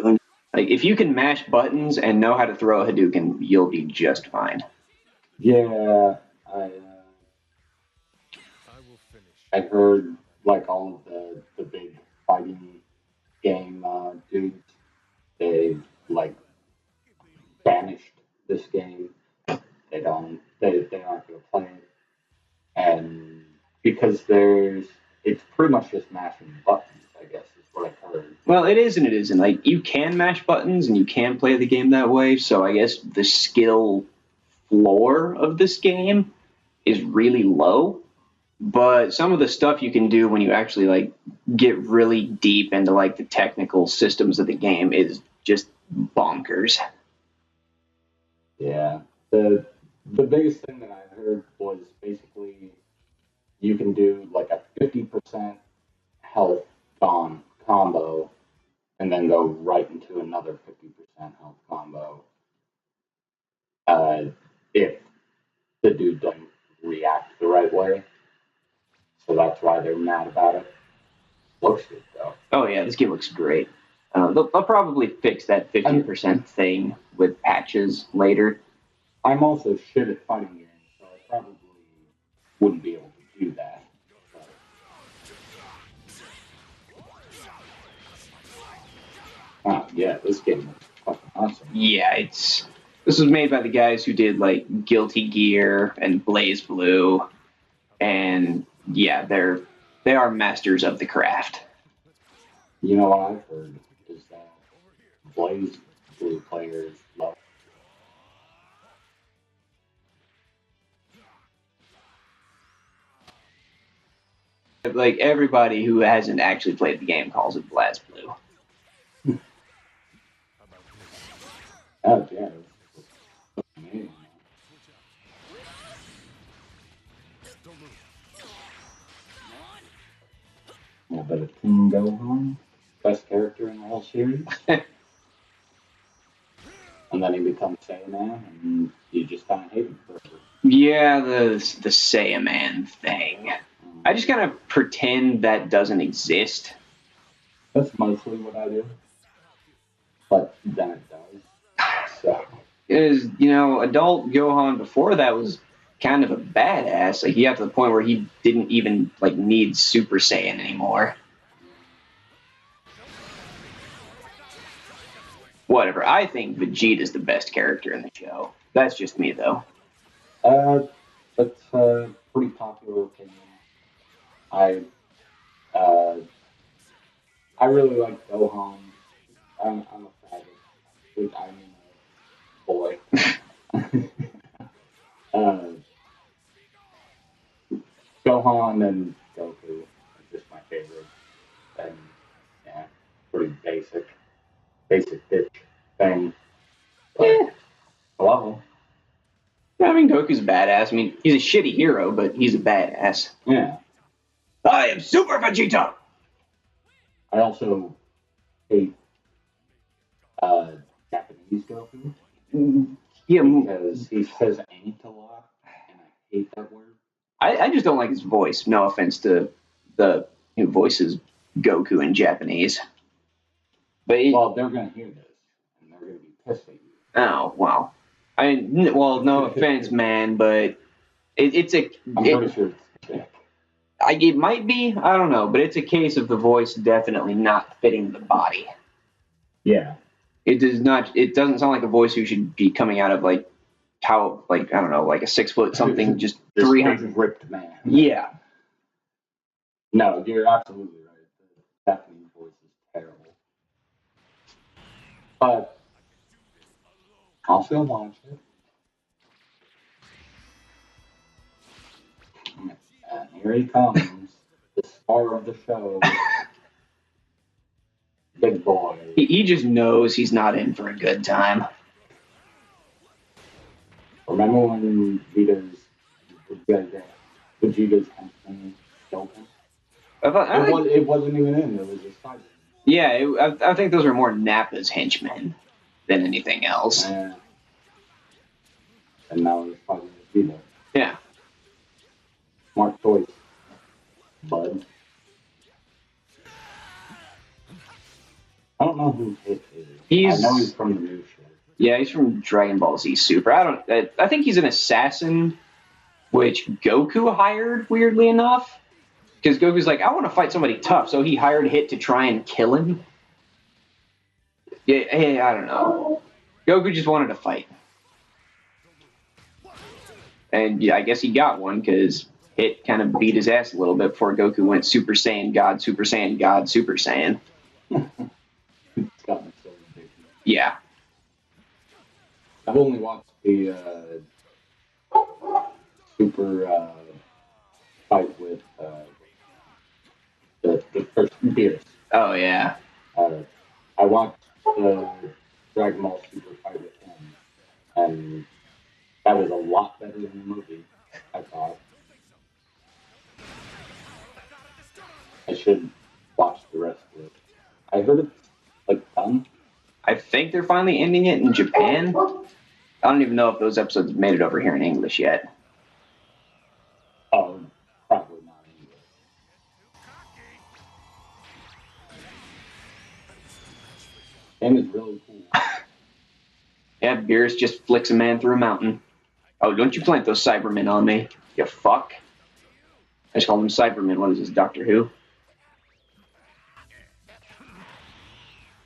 Like, if you can mash buttons and know how to throw a Hadouken, you'll be just fine. Yeah, I heard like all of the big fighting game dudes, they like banished this game. They aren't gonna play it, and because it's pretty much just mashing buttons. I guess is what I've heard. Well, it is and it isn't. Like, you can mash buttons and you can play the game that way, so I guess the skill floor of this game is really low. But some of the stuff you can do when you actually like get really deep into like the technical systems of the game is just bonkers. Yeah, the biggest thing that I heard was basically you can do like a 50% health gone combo and then go right into another 50% health combo if the dude doesn't react the right way. So that's why they're mad about it. Looks good though. Oh yeah, this game looks great. They'll probably fix that 50% thing with patches later. I'm also shit at fighting games, so I probably wouldn't be able to do that. Yeah, this game looks fucking awesome. Yeah, this was made by the guys who did like Guilty Gear and Blaze Blue, and yeah, they are masters of the craft. You know what I've heard is that Blaze Blue players love. Like, everybody who hasn't actually played the game calls it Blaze Blue. Oh yeah, it's amazing. Yeah, but a King Gohan, best character in the whole series. And then he becomes Saiyaman, and you just kind of hate him forever. Yeah, the Saiyaman thing. I just kind of pretend that doesn't exist. That's mostly what I do. But then it does. So. Is, adult Gohan before that was kind of a badass. Like, he got to the point where he didn't even like need Super Saiyan anymore. Whatever. I think Vegeta's the best character in the show. That's just me, though. That's a pretty popular opinion. I really like Gohan. I'm a faggot, which I mean a boy. Gohan and Goku are just my favorite. And yeah, pretty basic bitch thing. But Yeah. I love him. I mean, Goku's a badass. I mean, he's a shitty hero, but he's a badass. Yeah. I am Super Vegeta! I also hate Japanese Goku. Yeah, because he says ain't a lot, and I hate that word. I just don't like his voice. No offense to the who voices Goku in Japanese. But well, they're going to hear this, and they're going to be pissed at you. Oh, well. No offense, man, but it's a... I'm pretty sure it's sick. It might be, I don't know, but it's a case of the voice definitely not fitting the body. Yeah. It doesn't sound like a voice who should be coming out of, like, how, like, I don't know, like a 6 foot something, just 300 ripped man. Yeah. No, you're absolutely right. The Japanese voice is terrible. But I'll still watch it. And here he comes, the star of the show. Big boy. He just knows he's not in for a good time. Remember when Vegeta's henchman killed him? It wasn't even in. It was just side. Yeah, I think those are more Nappa's henchmen than anything else. And now it's probably Vegeta. Yeah. Smart choice, bud. I don't know who Hit is. I know he's from the new show. Yeah, he's from Dragon Ball Z Super. I think he's an assassin, which Goku hired, weirdly enough. Because Goku's like, I want to fight somebody tough, so he hired Hit to try and kill him. Yeah, hey, I don't know. Goku just wanted to fight. And yeah, I guess he got one, because Hit kind of beat his ass a little bit before Goku went Super Saiyan God, Super Saiyan God, Super Saiyan. It's gotten so ridiculous. Yeah. I've only watched the Super fight with the first Beerus. Oh, yeah. I watched the Dragon Ball Super fight with him, and that was a lot better than the movie, I thought. I should watch the rest of it. I heard it's, like, done. I think they're finally ending it in Japan. I don't even know if those episodes made it over here in English yet. Oh, probably not English. Game is really cool. Yeah, Beerus just flicks a man through a mountain. Oh, don't you plant those Cybermen on me, you fuck. I just call them Cybermen. What is this, Doctor Who?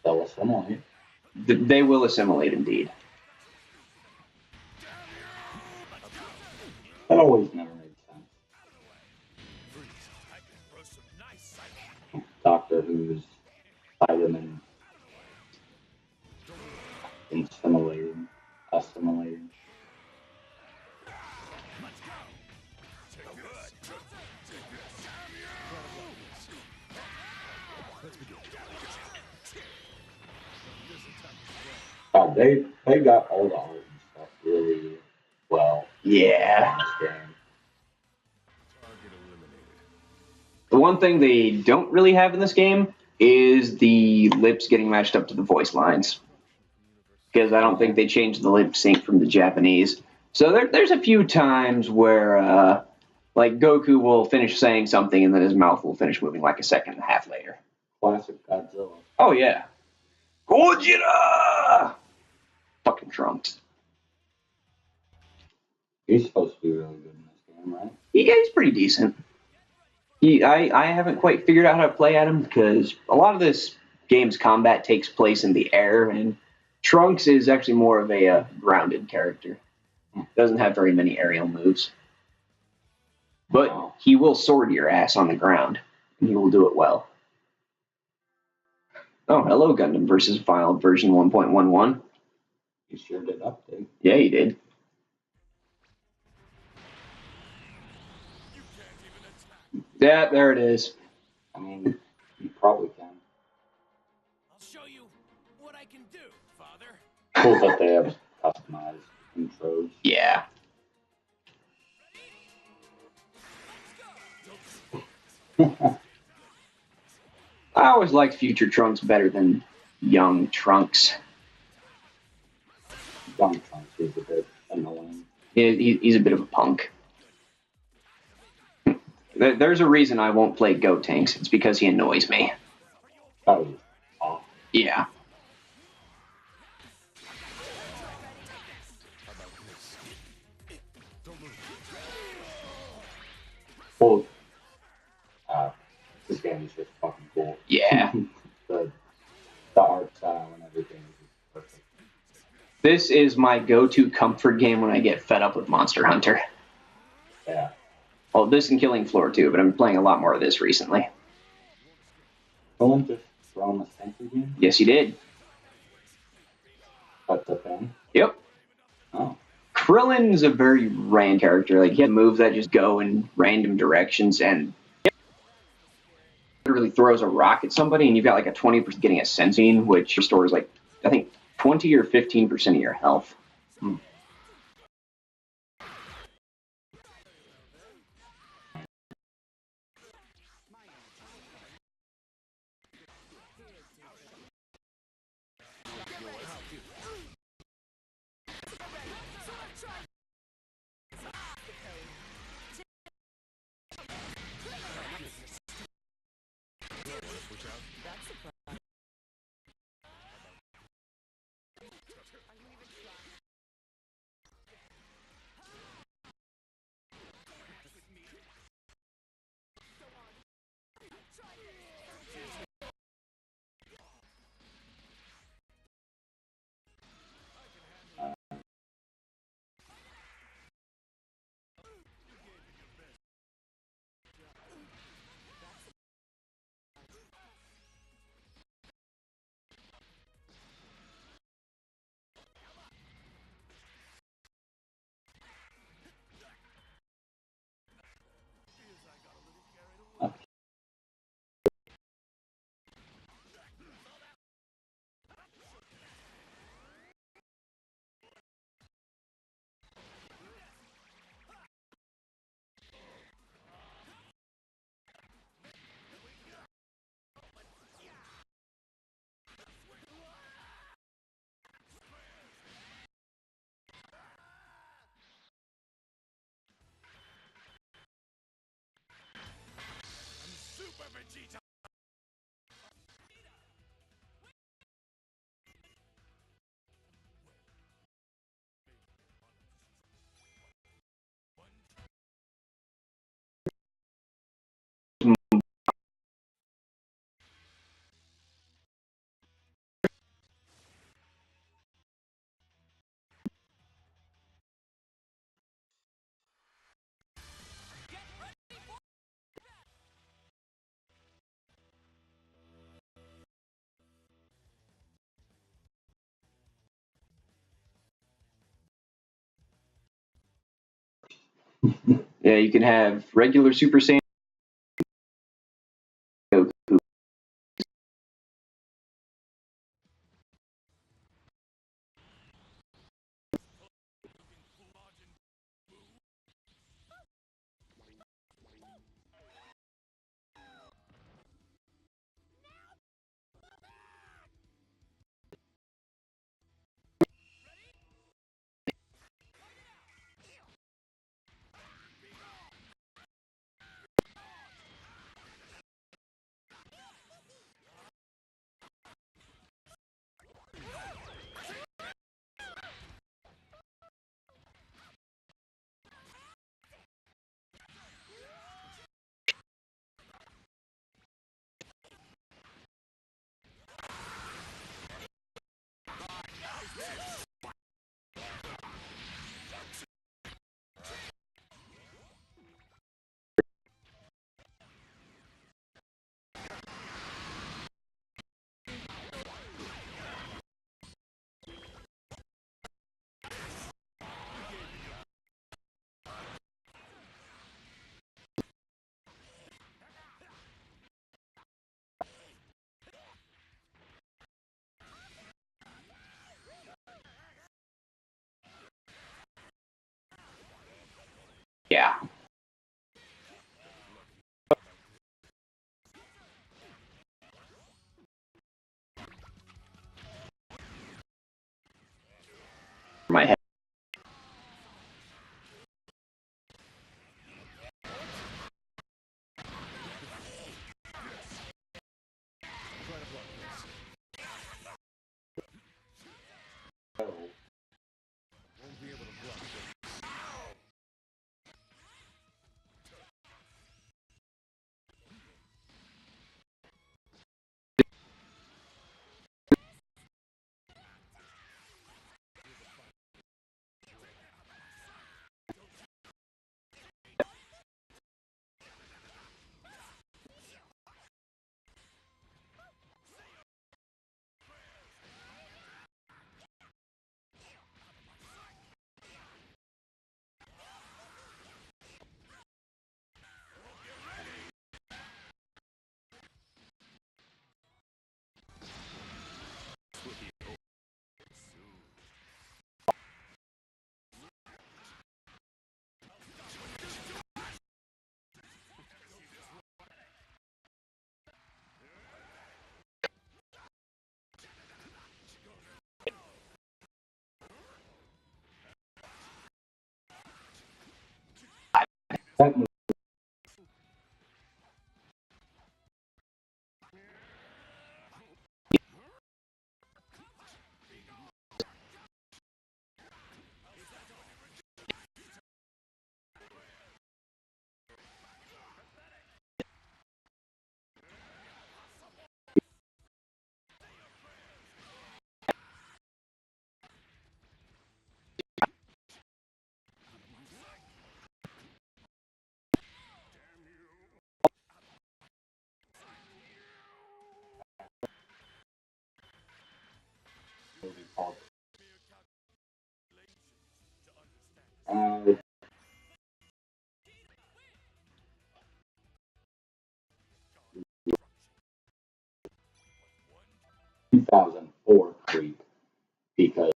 They'll assimilate. They will assimilate, indeed. That always never made sense. Doctor Who's Cybermen assimilated. They got all the art and stuff really well. Yeah. The one thing they don't really have in this game is the lips getting matched up to the voice lines. Because I don't think they changed the lip sync from the Japanese. So there's a few times where, like, Goku will finish saying something and then his mouth will finish moving like a second and a half later. Classic Godzilla. Oh, yeah. Gojira! Fucking Trunks. He's supposed to be really good in this game, right? Yeah, he's pretty decent. I haven't quite figured out how to play at him because a lot of this game's combat takes place in the air, and Trunks is actually more of a grounded character. Doesn't have very many aerial moves. But he will sword your ass on the ground, and he will do it well. Oh, hello, Gundam versus Final version 1.11. He sure did update. Yeah, he did. Yeah, there it is. I mean, you probably can. I'll show you what I can do, Father. Cool that they have customized intros. Yeah. I always liked Future Trunks better than Young Trunks. Young Trunks is a bit annoying. He's a bit of a punk. There's a reason I won't play Gotenks. It's because he annoys me. Oh, yeah. Well, this game is just fucking cool. Yeah. the art style and everything is perfect. This is my go-to comfort game when I get fed up with Monster Hunter. Yeah. Well, this and Killing Floor too, but I'm playing a lot more of this recently. Someone just thrown a sentry beam? Yes, you did. That's the thing? Yep. Oh. Krillin's a very random character. Like, he has moves that just go in random directions, and literally throws a rock at somebody, and you've got like a 20% getting a sensing, which restores like, I think, 20 or 15% of your health. Yeah, you can have regular Super Saiyan Goku. Yeah. My head. That movie 2004 Creep because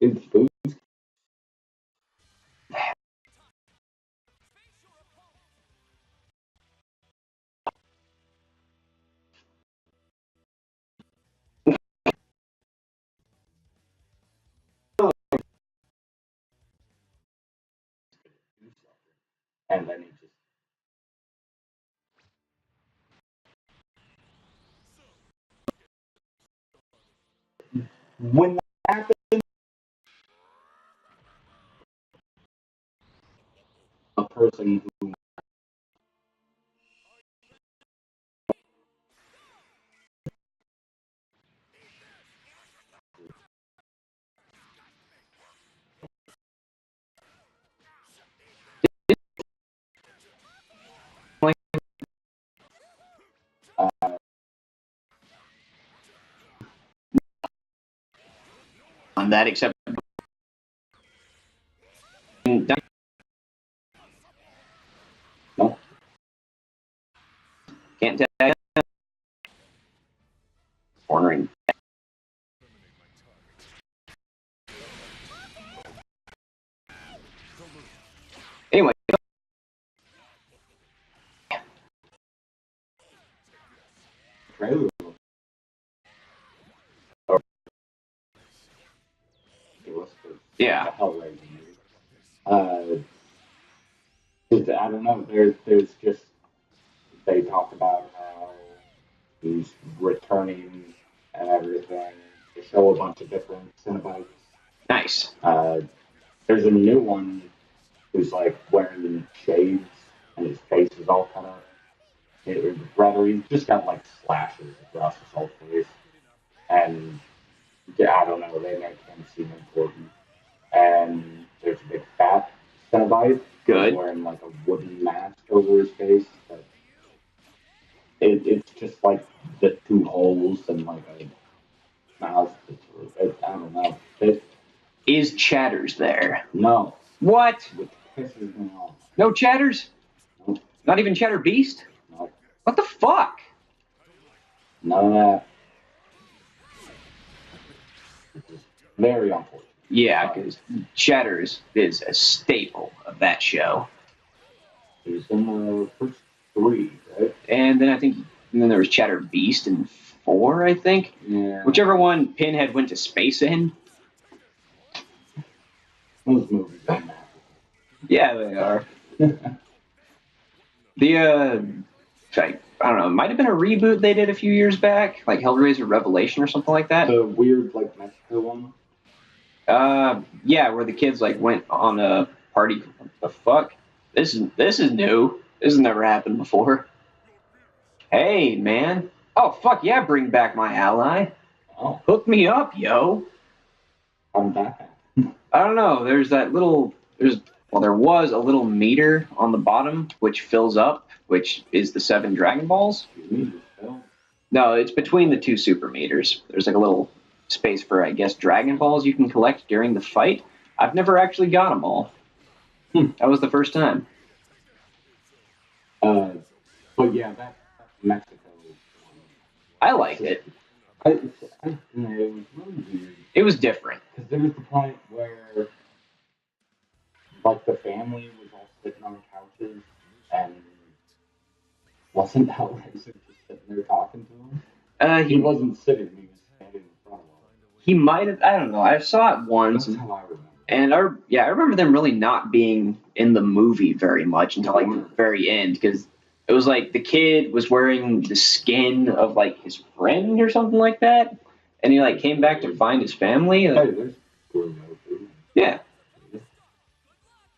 it's food. And then he just when that happened, a person who done that except. No. Can't tag. Cornering. Anyway. Trailer. Yeah. Hellraiser movie. I don't know. There's just they talk about how he's returning and everything. They show a bunch of different Cenobites. Nice. There's a new one who's like wearing shades and his face is all cut up. Rather, he's just got like slashes across his whole face. And I don't know, they make him seem important. And there's a big fat Cenobite. Good. Wearing like a wooden mask over his face. But it's just like the two holes and like a mouth. I don't know. Is Chatters there? No. What? Which pisses me off. No Chatters? No. Not even Chatter Beast? No. What the fuck? None of that. It's just very unfortunate. Yeah, because Chatters is a staple of that show. He was in the first 3, right? And then there was Chatter Beast in 4, I think. Yeah. Whichever one Pinhead went to space in. Those movies are magical. Yeah, they are. I don't know, it might have been a reboot they did a few years back, like Hellraiser Revelation or something like that. The weird, like, Mexico one? Yeah, where the kids, like, went on a party. What the fuck? This is new. This has never happened before. Hey, man. Oh, fuck yeah, bring back my ally. Oh. Hook me up, yo. I'm back. I don't know, there was a little meter on the bottom, which fills up, which is the 7 Dragon Balls. No, it's between the 2 super meters. There's like a little space for, I guess, Dragon Balls you can collect during the fight. I've never actually got them all. That was the first time. But yeah, that Mexico one. I liked it. It was really weird. It was different. Because there was the point where, like, the family was all sitting on couches, and wasn't Hellraiser just sitting there talking to him? He wasn't sitting, he was standing in front of him. He might have, I don't know, I saw it once. That's how I remember. And I remember them really not being in the movie very much until like the very end, because it was like the kid was wearing the skin of like his friend or something like that, and he like came back to find his family. Hey, there's Bruno too. Yeah.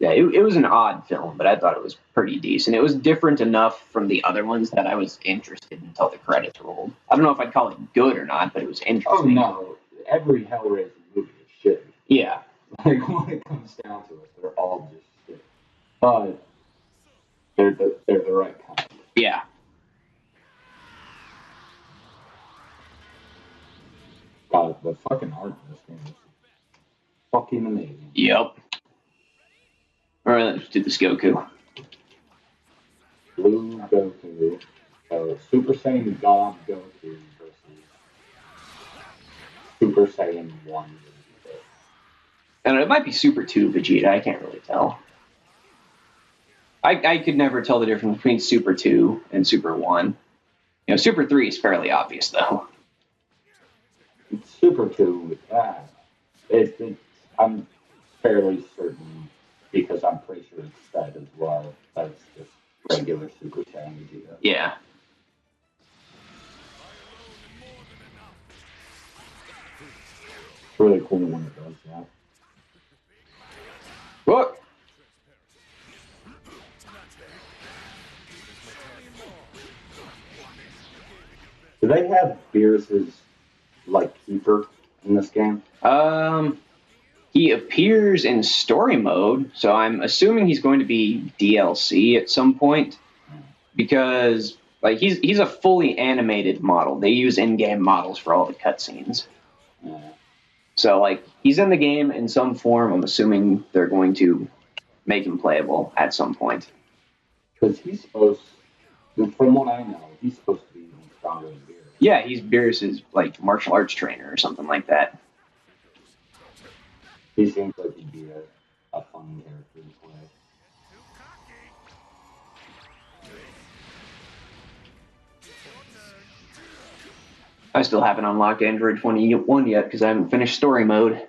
Yeah, it was an odd film, but I thought it was pretty decent. It was different enough from the other ones that I was interested until the credits rolled. I don't know if I'd call it good or not, but it was interesting. Oh no, every Hellraiser movie is shit. Yeah. Like, when it comes down to it, they're all just shit. But they're the right kind. Yeah. God, the fucking art in this game is fucking amazing. Yep. Alright, let's do this Goku. Blue Goku. Super Saiyan God Goku versus Super Saiyan 1 Vegeta. I don't know, it might be Super 2 Vegeta, I can't really tell. I could never tell the difference between Super 2 and Super 1. You know, Super 3 is fairly obvious, though. It's Super 2 with that. I'm fairly certain, because I'm pretty sure it's said as well, that's just regular Super Saiyan Vegeta. Yeah. It's really cool when it does that. What? Do they have Beerus's, like, keeper in this game? He appears in story mode, so I'm assuming he's going to be DLC at some point, because like he's a fully animated model. They use in-game models for all the cutscenes. Yeah. So, like, he's in the game in some form. I'm assuming they're going to make him playable at some point. Because he's supposed, from what I know, he's supposed to be even stronger than Beerus. Yeah, he's Beerus's, like, martial arts trainer or something like that. He seems like he'd be a fun character to play. I still haven't unlocked Android 21 yet because I haven't finished story mode.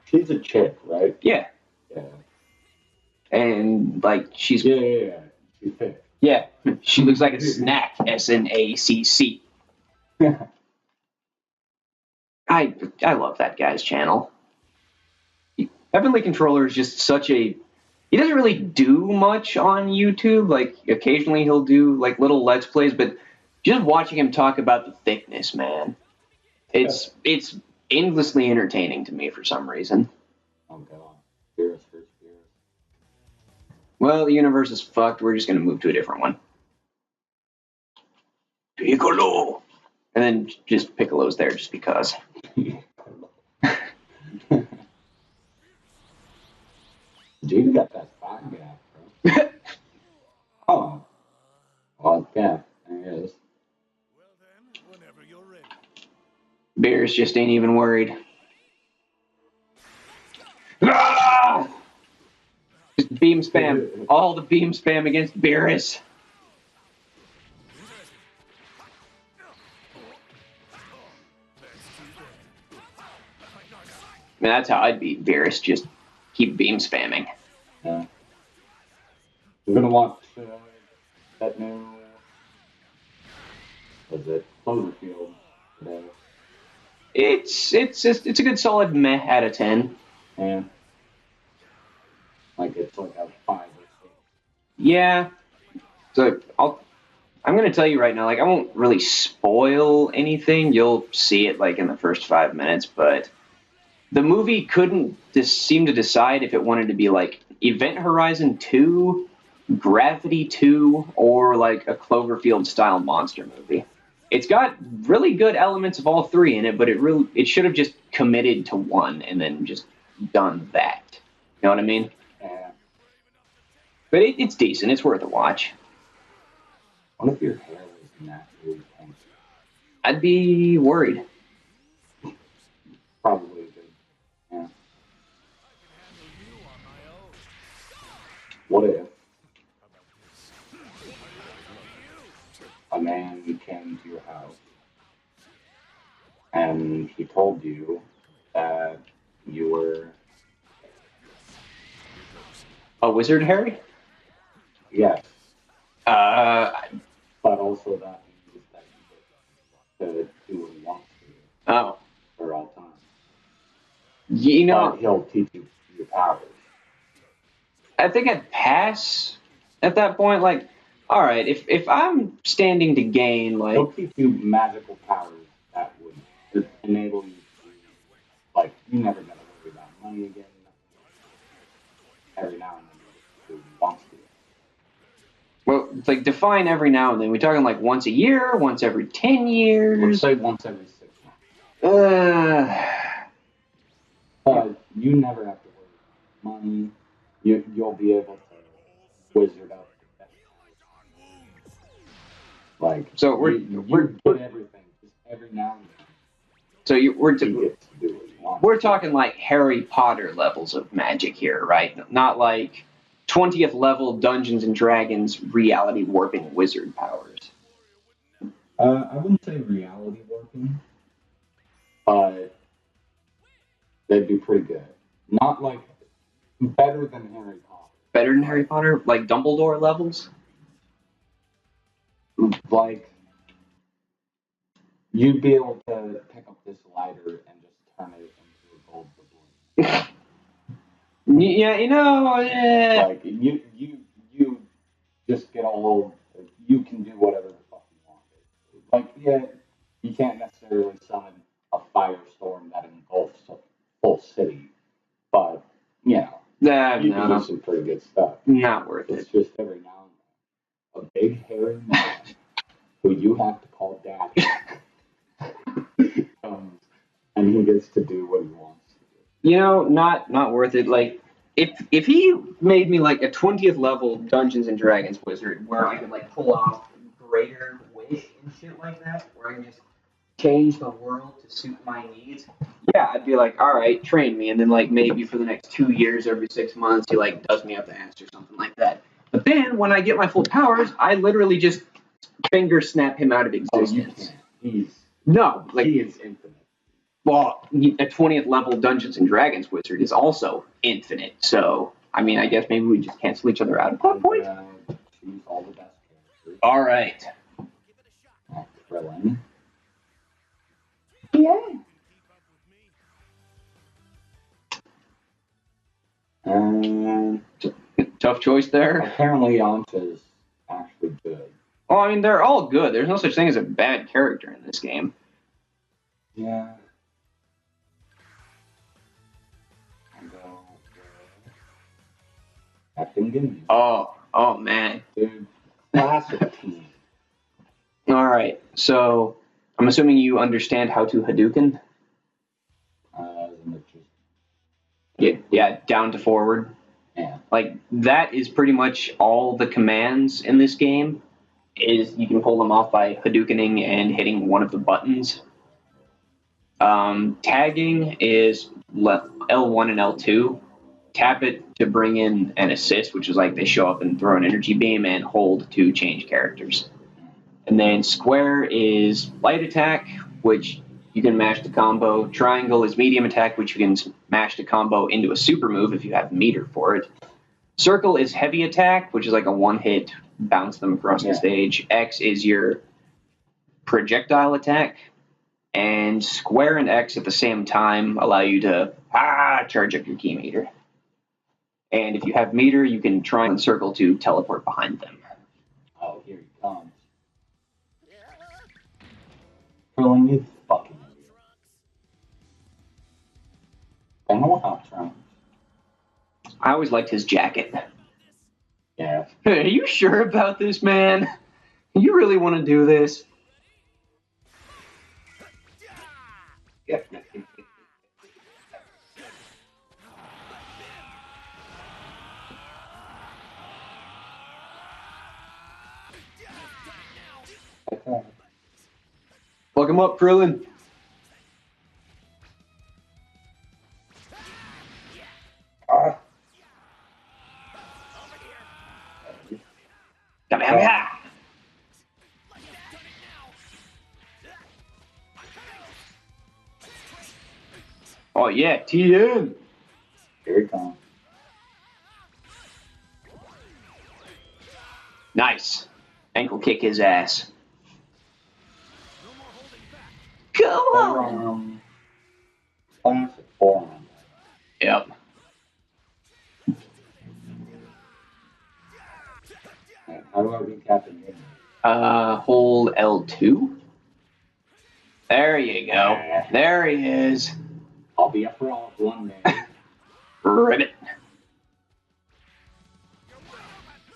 She's a chick, right? Yeah. Yeah. And, like, she's... Yeah. She's thick. Yeah, she looks like a snack. SNACC. I love that guy's channel. Heavenly Controller is just such a... He doesn't really do much on YouTube. Like, occasionally he'll do, like, little Let's Plays, but just watching him talk about the thickness, man, it's endlessly entertaining to me for some reason. Oh, God. Beerus versus Beerus. Well, the universe is fucked. We're just going to move to a different one. Piccolo! And then just Piccolo's there just because. Dude got that fat gap, bro. Oh. Well, yeah, there it is. Well then, whenever you're ready. Beerus just ain't even worried. Ah! Just beam spam. All the beam spam against Beerus. I mean, that's how I'd beat Beerus. Just keep beam spamming. Yeah. We're gonna watch that new. Was it Cloverfield today? It's a good solid meh out of 10. Yeah. Like it's like a 5 or 6. Yeah. So I'm gonna tell you right now. Like, I won't really spoil anything. You'll see it like in the first 5 minutes, but the movie couldn't seem to decide if it wanted to be like Event Horizon 2, Gravity 2, or like a Cloverfield style monster movie. It's got really good elements of all three in it, but it should have just committed to one and then just done that. You know what I mean? Yeah. But it's decent. It's worth a watch. What if your hair was naturally pink? I'd be worried. Probably good. Yeah. What if a man came to your house and he told you that you were, A wizard, Harry? yes, Uh, but also that means that you get to do what he wants to do oh. for all time. You know, But he'll teach you your powers. I think I'd pass at that point. Like, all right, if I'm standing to gain, like, He'll teach you magical powers that would enable you to, like, you never gotta worry about money again. Every now and then you do what he wants to. well, like, define every now and then. We talking like once a year, once every 10 Let's years? say once every 6 months. But you never have to worry about money. You'll be able to wizard up the best powers. Like, So we're get everything just every now and then. so He gets to do what he wants. we're talking like Harry Potter levels of magic here, right? Not like 20th level Dungeons and Dragons reality warping wizard powers. I wouldn't say reality warping, but they'd be pretty good. Not like better than Harry Potter. Better than Harry Potter, like Dumbledore levels. Like you'd be able to pick up this lighter and just turn it into a gold doubloon. Yeah, you know. Like you just get all you can do whatever the fuck you want. Like yeah, you can't necessarily summon a firestorm that engulfs a full city, but you know you can do some pretty good stuff. Not worth It's it. just every now and then a big hairy man who you have to call daddy and he gets to do what he wants to do. You know, not worth it. Like, if he made me like a 20th level Dungeons and Dragons wizard where I could like pull off greater wish and shit like that, where I can just change the world to suit my needs. Yeah, I'd be like, all right, train me, and then like maybe for the next 2 years, every 6 months, he like does me up the ass or something like that. But then when I get my full powers, I literally just finger snap him out of Oh, you existence. can't. No, like He is infinite. well, a 20th level Dungeons and Dragons wizard is also infinite. So, I mean, I guess maybe we just cancel each other out at that point. Choose all the best characters. All right. Krillin. Yeah. Tough choice there. Apparently, Yamcha's actually good. Well, I mean, they're all good. There's no such thing as a bad character in this game. Yeah. I'll go with Captain Ginyu. Oh man. Dude, classic team. All right. So, I'm assuming you understand how to Hadouken. Isn't it just Yeah, down to forward. yeah. Like that is pretty much all the commands in this game. Is you can pull them off by Hadoukening and hitting one of the buttons. Tagging is L1 and L2. Tap it to bring in an assist, which is like they show up and throw an energy beam, and hold to change characters. And then square is light attack, which you can mash to combo. Triangle is medium attack, which you can mash to combo into a super move if you have meter for it. Circle is heavy attack, which is like a one-hit, bounce them across the stage. X is your projectile attack. And square and X at the same time allow you to charge up your key meter. And if you have meter, you can try and circle to teleport behind them. Oh, here he comes. Krillin is fucking weird. I know how Trunks. I always liked his jacket. Yeah. Hey, are you sure about this, man? You really want to do this? Okay. Fuck him up, Krillin. Kamehameha! Oh yeah, TN. Here he comes. Nice. Ankle kick his ass. Come on. Classic forearm. Yep. How do I beat Captain Ginyu? Hold L2. There you go. There he is. I'll be a frog one day. Ribbit.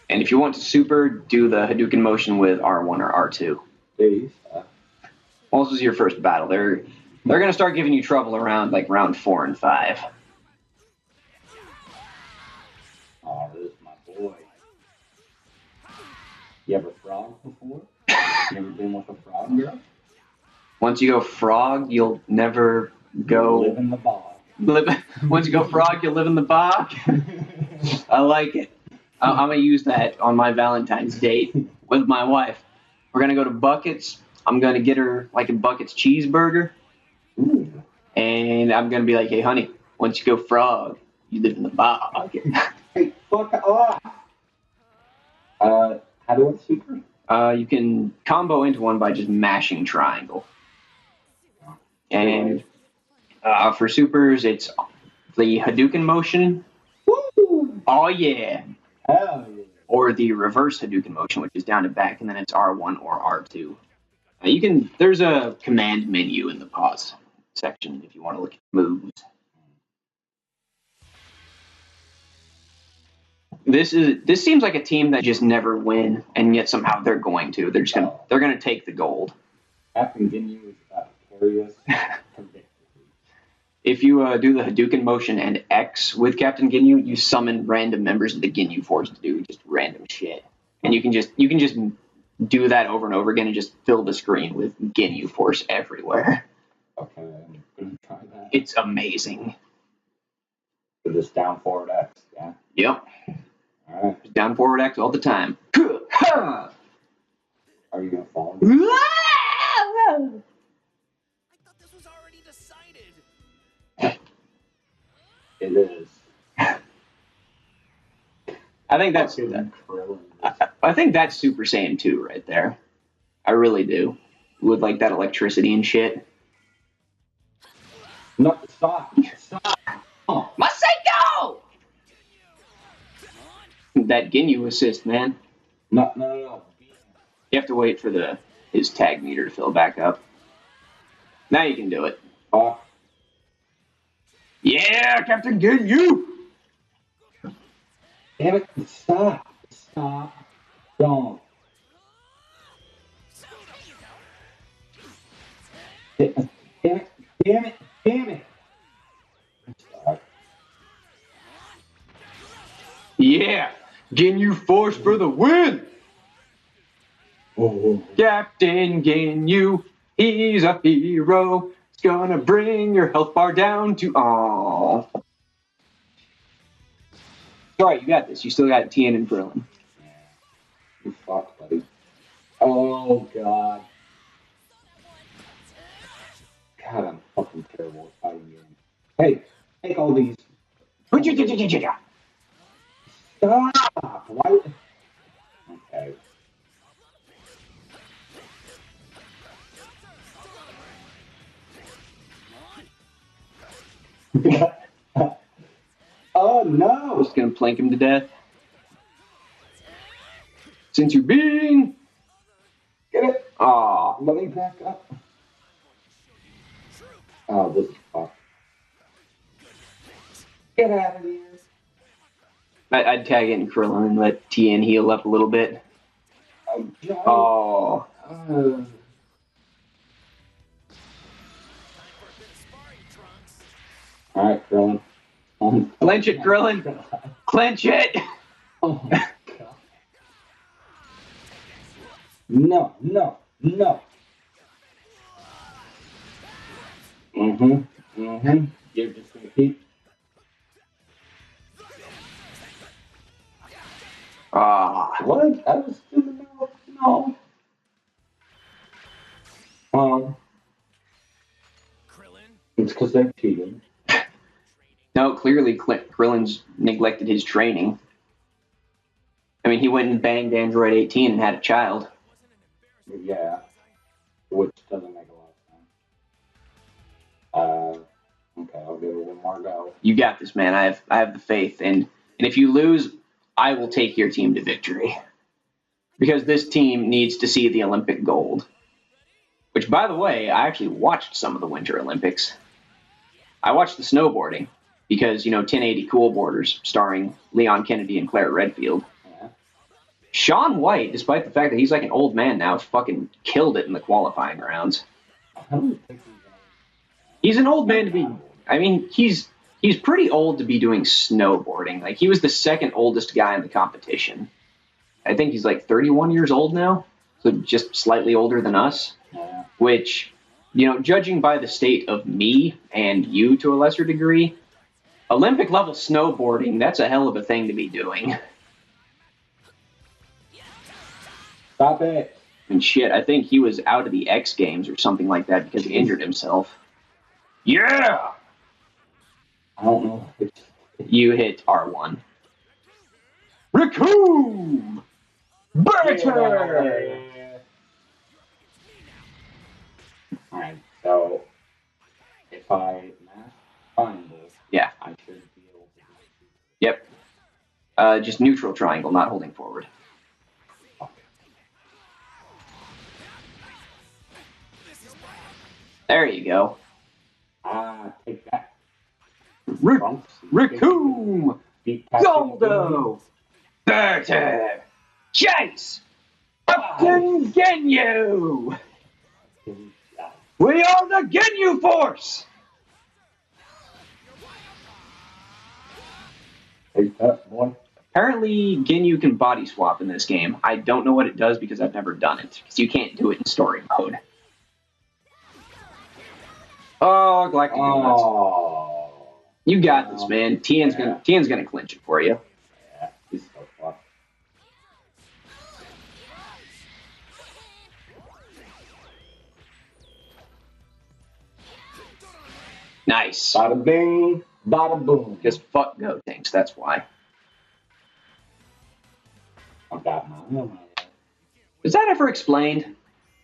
And if you want to super, do the Hadouken motion with R1 or R2. Please. Well, this is your first battle. They're gonna start giving you trouble around like round 4 and 5. Oh, this is my boy. You ever frog before? You ever been with a frog girl? Once you go frog, you'll never go. Live in the bog. Once you go frog, you'll live in the bog. I like it. I'm gonna use that on my Valentine's date with my wife. We're gonna go to Buckets. I'm gonna get her like a Buckets cheeseburger. Ooh. And I'm gonna be like, hey, honey, once you go frog, you live in the bog. Hey, fuck off! How do I super? You can combo into one by just mashing triangle. And for supers, it's the Hadouken motion. Woo! Oh, yeah. Hell yeah. Or the reverse Hadouken motion, which is down to back, and then it's R1 or R2. There's a command menu in the pause section if you want to look at moves. This seems like a team that just never win, and yet somehow they're going to. They're just gonna take the gold. Captain Ginyu is about to carry us to victory. If you do the Hadouken motion and X with Captain Ginyu, you summon random members of the Ginyu Force to do just random shit, and you can just do that over and over again and just fill the screen with Ginyu Force everywhere. Okay, I'm gonna try that. It's amazing. So just down forward X, yeah. Yep. All right. Down forward X all the time. Are you gonna fall? I thought this was already decided. It is. I think that's Krillin. I think that's Super Saiyan 2 right there. I really do. With like that electricity and shit. No, stop. Oh. Masako! That Ginyu assist, man. No. You have to wait for his tag meter to fill back up. Now you can do it. Oh. Yeah, Captain Ginyu! Damn it! Stop! Don't. Damn it! Stop. Yeah! Ginyu Force for the win! Oh. Captain Ginyu, he's a hero. He's gonna bring your health bar down to... Aww. Sorry, you got this. You still got Tien and Krillin. Yeah. You fucked, buddy. Oh, God. God, I'm fucking terrible at fighting games. Hey, take all these. Stop! Why? Okay. Oh, no! Just gonna plank him to death. Since you're being... Get it? Aw. Let me back up. Oh, this is fucked. Get out of here. I'd tag in Krillin and let Tien heal up a little bit. Oh, Johnny. Oh. Alright, Krillin. Clench it, Krillin. Clench it. Oh my God. No. You're just gonna keep. Ah. What? I was in the middle. No. It's because they're cheating. No, clearly Krillin's neglected his training. I mean, he went and banged Android 18 and had a child. Yeah. Which doesn't make a lot of sense. Okay, I'll give it one more go. You got this, man. I have the faith, and if you lose, I will take your team to victory. Because this team needs to see the Olympic gold. Which, by the way, I actually watched some of the Winter Olympics. I watched the snowboarding because, 1080 Cool Borders starring Leon Kennedy and Claire Redfield. Yeah. Shaun White, despite the fact that he's like an old man now, fucking killed it in the qualifying rounds. I don't think He's an old man to be... I mean, he's pretty old to be doing snowboarding. Like, he was the second oldest guy in the competition. I think he's like 31 years old now, so just slightly older than us. Yeah. Which, judging by the state of me and you to a lesser degree, Olympic level snowboarding, that's a hell of a thing to be doing. Stop it. And shit, I think he was out of the X Games or something like that because he injured himself. Yeah! I don't know. You hit R1. Raccoon! Better! Alright, so if I mash triangle, Yeah. I should be able to do it. Yep. Just neutral triangle, not holding forward. There you go. Take that. Raccoon! Beat Captain Goldo! Bertie! Chase! Captain Ginyu! Ginyu. We are the Ginyu Force! Take that, boy. Apparently, Ginyu can body swap in this game. I don't know what it does because I've never done it. Because you can't do it in story mode. Oh, Galactic Donuts. Oh. You got this, man. Tien's gonna clinch it for you. Yeah, he's so fucked. Nice. Bada bing, bada boom. Because fuck Gotenks, that's why. I've got my eye on my head. Was that ever explained?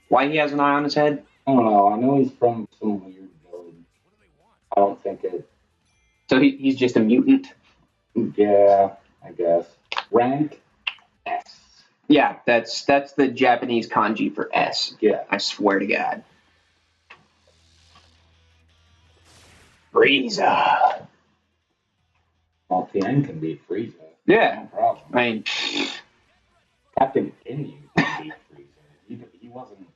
Why he has an eye on his head? I don't know. I know he's from some weird village. I don't think it. So he's just a mutant? Yeah, I guess. Rank S. Yeah, that's the Japanese kanji for S. Yeah. I swear to God. Frieza. Well, Tien can beat Frieza. Yeah. No problem. I mean, Captain Ginyu can beat Frieza. He wasn't.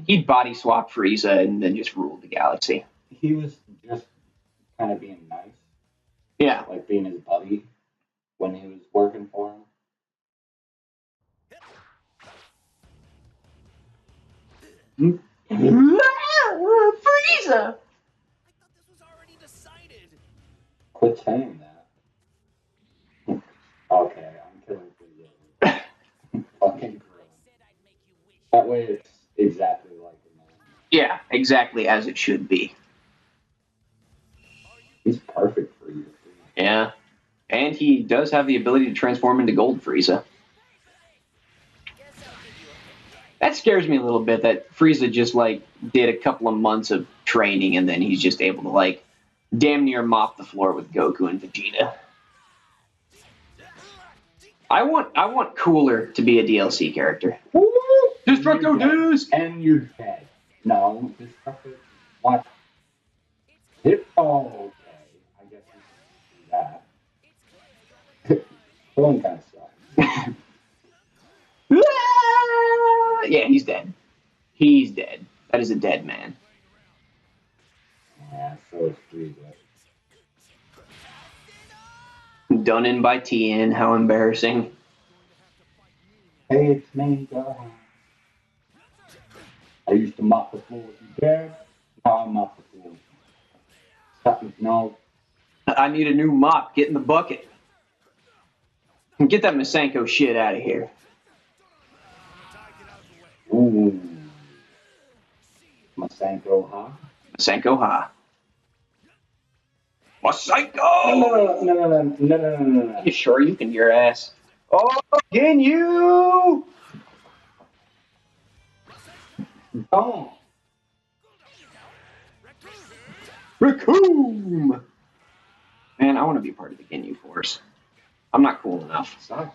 He'd body swap Frieza and then just rule the galaxy. He was just kind of being nice. Yeah. Like being his buddy when he was working for him. Frieza! I thought this was already decided. Quit saying that. Okay, I'm killing Frieza. Fucking grill. That way it's exactly like the man. Yeah, exactly as it should be. He's perfect for you. Yeah. And he does have the ability to transform into Gold Frieza. That scares me a little bit that Frieza just, like, did a couple of months of training and then he's just able to, like, damn near mop the floor with Goku and Vegeta. I want Cooler to be a DLC character. Destructo Disc! And you're dead. No, Destructo. What? Oh, okay. I guess you can do that. Killing kind of sucks. Yeah, he's dead. He's dead. That is a dead man. Yeah, so is Frieza. Done in by Tien. How embarrassing. Hey, it's me, Gohan. I used to mop the floor with your dad. Now I mop the floor. Something, no. I need a new mop. Get in the bucket. Get that Masenko shit out of here. Ooh. Masenko, huh? Masenko, ha. Masenko! No. You sure you can your ass? Oh, Ginyu! Don't. Raccoon! Man, I want to be part of the Ginyu Force. I'm not cool enough. Stop.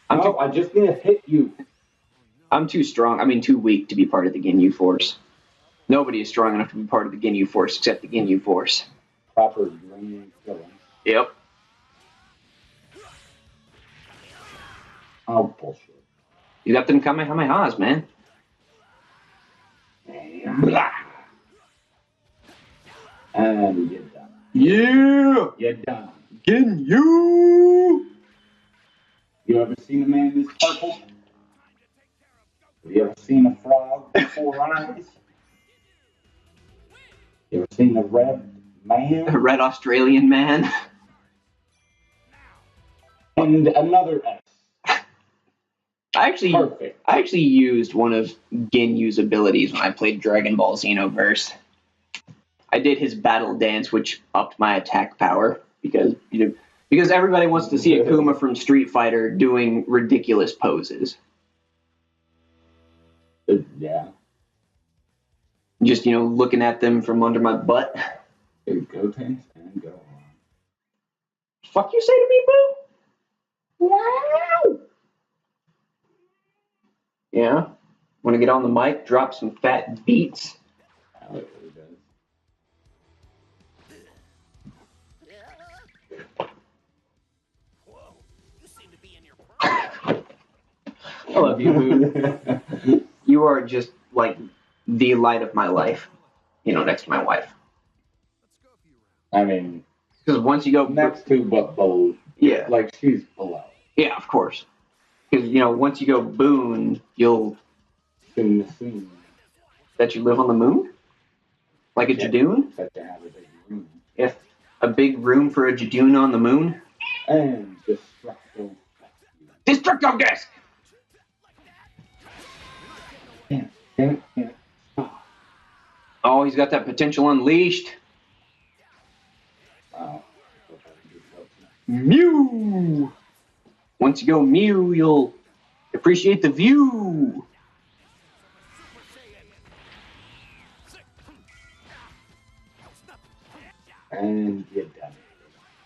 I just need to hit you. I'm too strong. I mean, too weak to be part of the Ginyu Force. Nobody is strong enough to be part of the Ginyu Force except the Ginyu Force. Proper green killing. Yep. Oh, bullshit. You got them Kamehamehas, man. Blah. And you're done. Yeah! You're done. Ginyu! You ever seen a man this purple? Have you ever seen a frog with 4 eyes? You ever seen a red man? A red Australian man. And another S. Perfect. I actually used one of Ginyu's abilities when I played Dragon Ball Xenoverse. I did his battle dance, which upped my attack power because everybody wants to see Akuma from Street Fighter doing ridiculous poses. Yeah. Just, looking at them from under my butt. Go tanks and go on. Fuck you say to me, boo? Wow. Yeah. Want to get on the mic, drop some fat beats? I like what he does. Whoa, you seem to be in your prime. I love you, boo. You are just, like, the light of my life. Next to my wife. I mean, Because once you go next to, but below. Yeah. Like she's below. Yeah, of course. Because once you go Boon, you'll Soon. that you live on the moon, like a Jadoon. That you have a big room. If a big room for a Jadoon on the moon. And destructo. Destructo disc. Damn. Oh, he's got that potential unleashed. Wow. Mew. Once you go Mew, you'll appreciate the view. And get done.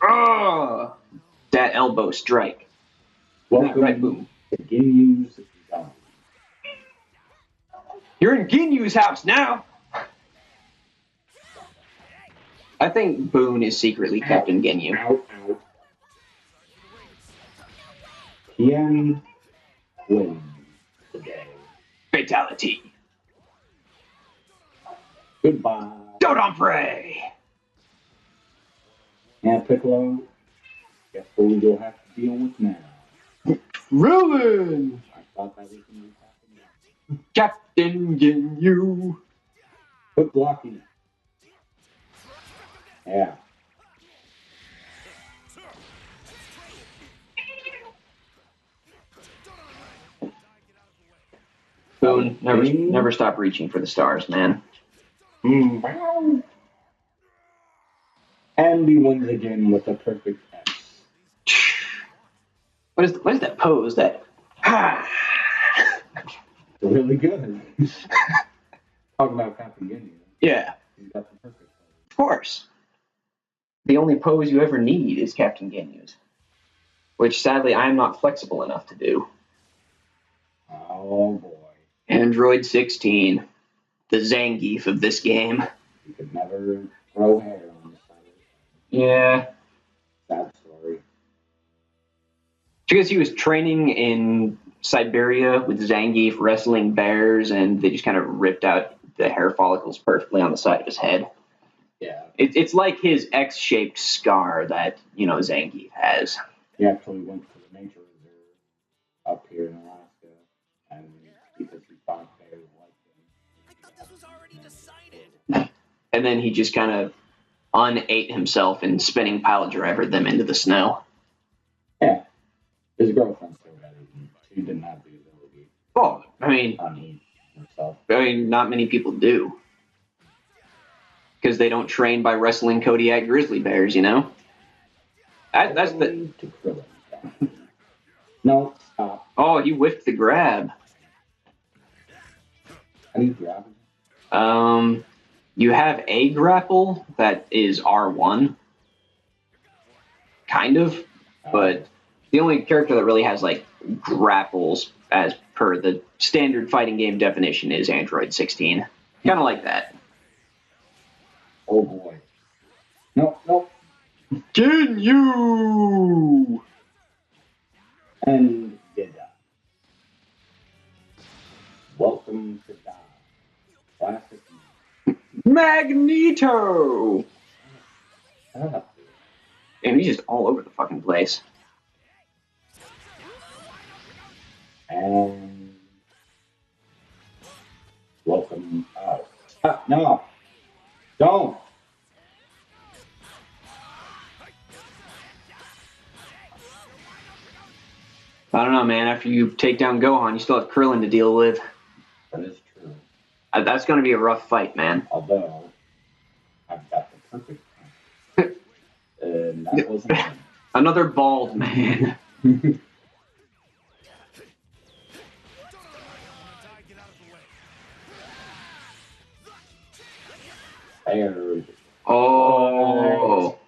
Ah, that elbow strike. Welcome right, boom. to Ginyu's Zone. You're in Ginyu's house now. I think Boon is secretly Captain Ginyu. Out. Tien wins today. Fatality. Goodbye. Don't pray. And Piccolo, guess who you'll have to deal with now. Krillin. I thought that was going to happen. Captain Ginyu. Quit blocking. Yeah. Boon, never stop reaching for the stars, man. And he wins again with a perfect S. What is that pose? Really good. Talking about Captain Ginyu. Yeah. He's got the perfect pose. Of course. The only pose you ever need is Captain Ginyu's, which sadly I am not flexible enough to do. Oh boy. Android 16, the Zangief of this game. You could never grow hair on the side of it. Yeah. Sad story. Because he was training in Siberia with Zangief wrestling bears, and they just kind of ripped out the hair follicles perfectly on the side of his head. Yeah. It's like his X-shaped scar that, Zangief has. He actually went to the nature reserve up here in Alaska, and because he thought bears liked him. I thought this was already decided. And then he just kind of unate himself and spinning pile driver them into the snow. Yeah. His girlfriend still got it. She didn't have the ability Oh, to unate herself. not many people do. Because they don't train by wrestling Kodiak grizzly bears, That's the... To Krillin. No, stop. Oh, he whiffed the grab. How do you grab him? You have a grapple that is R1. Kind of. But the only character that really has, grapples as per the standard fighting game definition is Android 16. Kind of like that. Oh boy. No. Ginyu! And get down. Welcome to Die. Classic. Magneto! Ah. And he's just all over the fucking place. And welcome out. No. Don't. I don't know, man. After you take down Gohan, you still have Krillin to deal with. That is true. That's going to be a rough fight, man. Although, I've got the perfect time. And that wasn't him. Another bald man. There. Oh.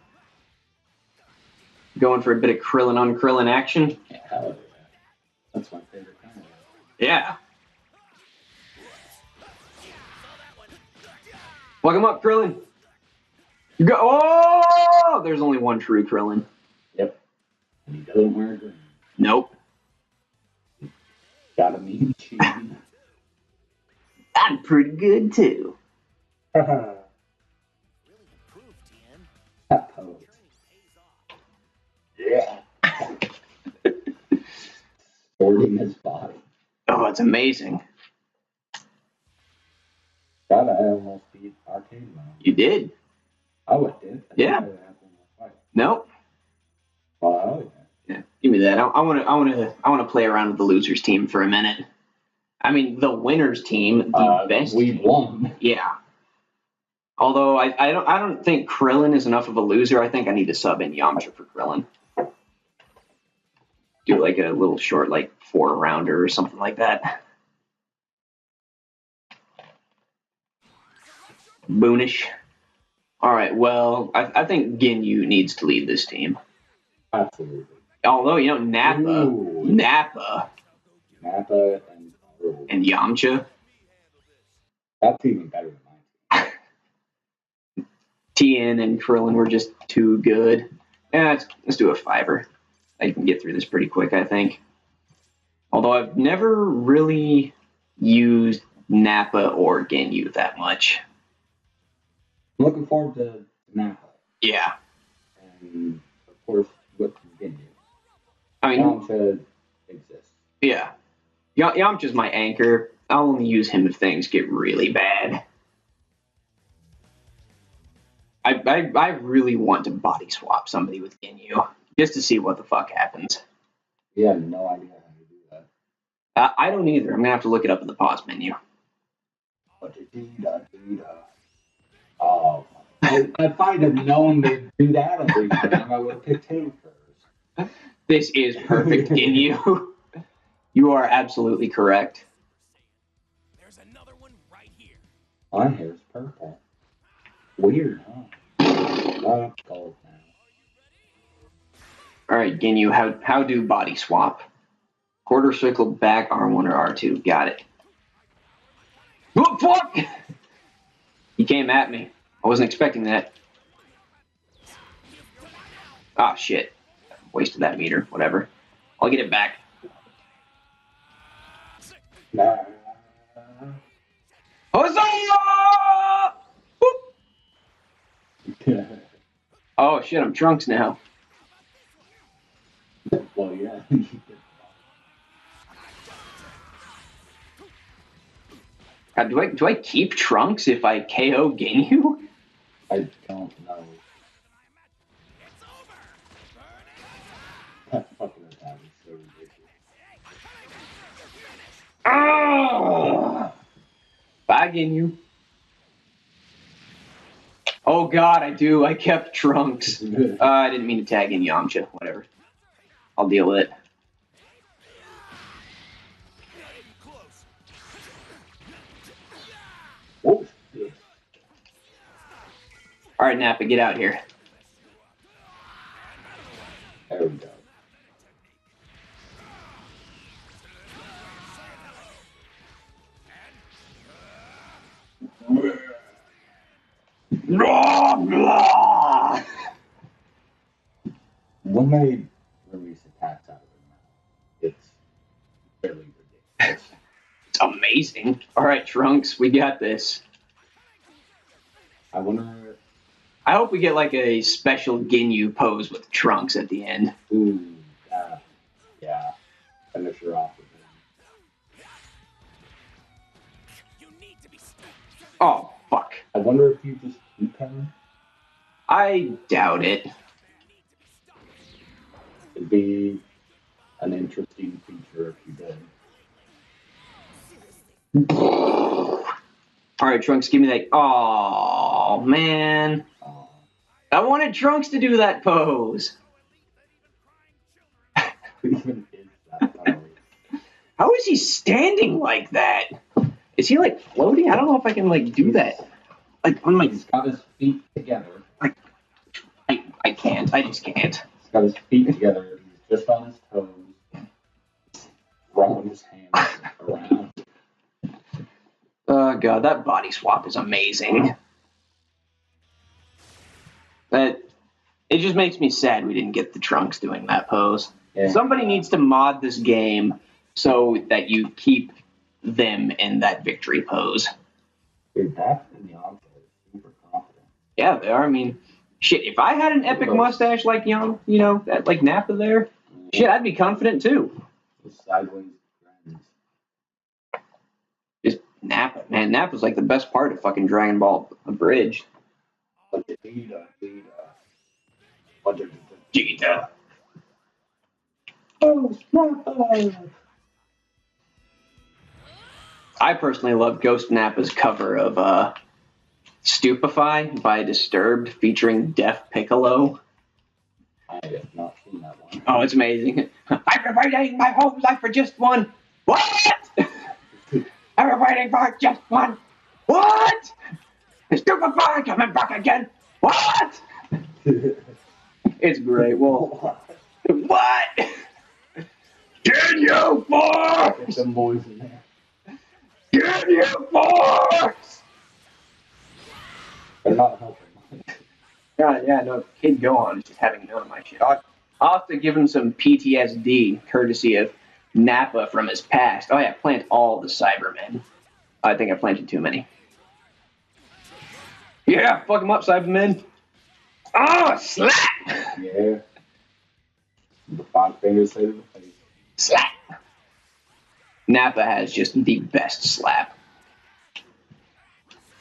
Going for a bit of Krillin on Krillin action? Yeah, hell yeah. That's my favorite kind of. Yeah. Welcome up, Krillin. You go. Oh! There's only one true Krillin. Yep. And he doesn't wear green. Nope. Got a mean cheese. I'm pretty good, too. Really improved, Tien. That pose. Yeah. Sorting his body. Oh, it's amazing. God, I almost beat Arcade Mode. You did. Oh, it did? Yeah. Nope. Wow. Yeah. Give me that. I want to play around with the losers team for a minute. I mean, the winners team, the best. We team. won. Yeah. Although I don't think Krillin is enough of a loser. I think I need to sub in Yamcha for Krillin. Do like a little short, like 4-rounder or something like that. Boonish. All right. Well, I think Ginyu needs to lead this team. Absolutely. Although Nappa and Yamcha. That's even better than mine. Tien and Krillin were just too good. Yeah, let's do a 5er. I can get through this pretty quick, I think. Although I've never really used Nappa or Ginyu that much. I'm looking forward to Nappa. Yeah. And of course, with Ginyu. I mean, Yamcha exists. Yeah. Yamcha's my anchor. I'll only use him if things get really bad. I really want to body swap somebody with Ginyu just to see what the fuck happens. You have no idea how to do that. I don't either. I'm gonna have to look it up in the pause menu. Oh, if I'd have known they'd do that every time, I would have picked him first. This is perfect, Ginyu. You are absolutely correct. There's another one right here. My hair's purple. Weird, huh? Oh, it's cold now. All right, Ginyu, how do body swap? Quarter circle back, R1 or R2. Got it. Oh, fuck! He came at me. I wasn't expecting that. Ah, shit. Wasted that meter. Whatever. I'll get it back. Huzzah! Oh, shit, I'm Trunks now. Well, yeah. Do I keep Trunks if I KO Ginyu? I don't know. That fucking attack is so ridiculous. Oh! Bye, Ginyu. Oh god, I do. I kept Trunks. I didn't mean to tag in Yamcha. Whatever. I'll deal with it. Oh, Alright, Nappa, get out here. there we go. When they release attacks out of their mouth, it's really ridiculous. It's amazing. Alright, Trunks, we got this. I wonder. I hope we get like a special Ginyu pose with Trunks at the end. Ooh, yeah. Finish her off with him. You need to be Oh, fuck. I wonder if you just keep him. I doubt it. It'd be an interesting feature if you did. Alright, Trunks, give me that. Oh, man. I wanted Trunks to do that pose. Even is that funny? How is he standing like that? Is he like floating? I don't know if I can like do that. Like on my. He's got his feet together. I can't. I just can't. He's got his feet together. He's just on his toes, throwing his hands around. Oh god, that body swap is amazing. That it just makes me sad we didn't get the Trunks doing that pose. Yeah. Somebody needs to mod this game so that you keep them in that victory pose. Dude, that and the object is super confident. Yeah, they are. I mean, Shit, if I had an epic mustache like young, like Nappa there, shit, I'd be confident too. The sideways friends. Just Nappa, man. Nappa's like the best part of fucking Dragon Ball Abridged. Vegeta. Oh, Nappa! I personally love Ghost Nappa's cover of Stupefy by Disturbed featuring Deaf Piccolo. I have not seen that one. Oh, it's amazing. I've been waiting my whole life for just one. What? I've been waiting for just one. What? Stupefy coming back again. What? It's great. Well, what? Ginyu Force! Get some boys in there. Ginyu Force! They're not helping. Yeah, no, kid, go on. Just having none of my shit. I'll have to give him some PTSD, courtesy of Nappa from his past. Oh yeah, plant all the Cybermen. I think I planted too many. Yeah, fuck him up, Cybermen. Oh, slap! Yeah. The 5 fingers say to the face. Slap! Nappa has just the best slap.